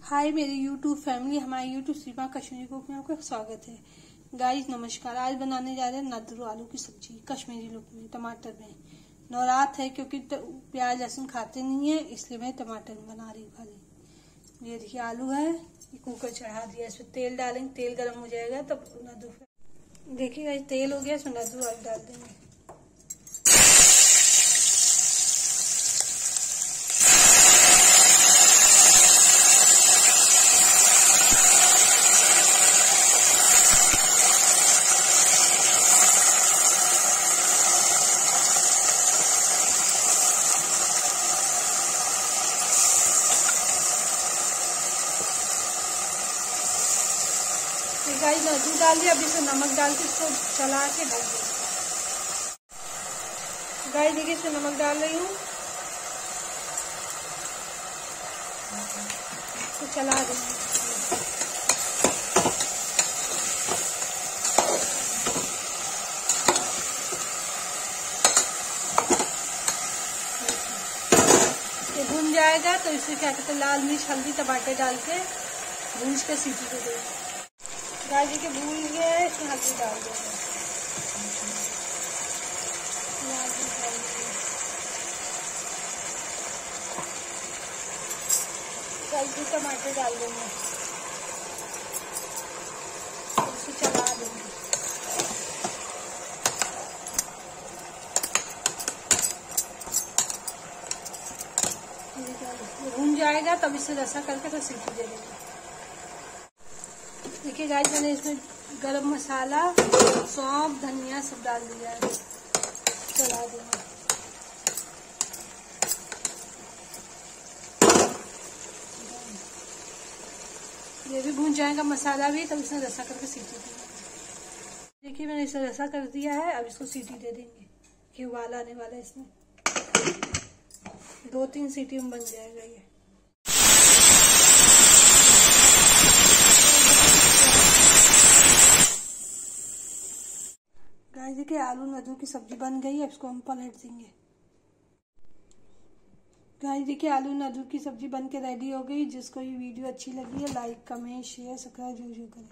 हाय मेरी YouTube family, हमारे YouTube सीमा Kashmiri cook में आपका स्वागत है। गाइस नमस्कार। आज बनाने जा रहे हैं नादरू आलू की सब्जी कश्मीरी लुक में, टमाटर में। नवरात है क्योंकि प्याज लहसुन खाते नहीं है, इसलिए मैं टमाटर में बना रही हूँ खाली। ये देखिए आलू है, ये कुकर चढ़ा दिया, इसमें तेल डालेंगे, तेल गर्म हो जाएगा तब नादरू। देखिए तेल हो गया, इसमें नादरू आलू डाल देंगे। गाइस नादरू डाल दिया, अभी इसमें नमक डाल के इसको चला के ढक देंगे। गाइस देखिए इसमें नमक डाल रही हूँ, इसको चला देंगे। ये भुन जाएगा तो इसमें क्या कहते हैं, लाल मिर्च हल्दी टमाटर डाल के भून के सीटी दे देंगे। गाजर के भून गए, इसमें हल्दी डाल देंगे, हल्दी टमाटर डाल देंगे, इसको चला देंगे। भून जाएगा तब इसे रसा करके तो सीटी दे देंगे। देखिए गाइस मैंने इसमें गरम मसाला, सौंफ, धनिया सब डाल दिया है, चला देंगे। ये भी भून जाएगा मसाला भी, तब इसमें रसा करके सीटी देंगे। देखिए मैंने इसे रसा कर दिया है, अब इसको सीटी दे देंगे कि उबाल आने वाला है। इसमें 2-3 सीटी में बन जाएगा ये। गाइस देखिए आलू नादरू की सब्जी बन गई है, इसको हम पलट देंगे। गाइस देखिए आलू नादरू की सब्जी बन के रेडी हो गई। जिसको ये वीडियो अच्छी लगी है लाइक कमेंट शेयर सब्सक्राइब जरूर करें।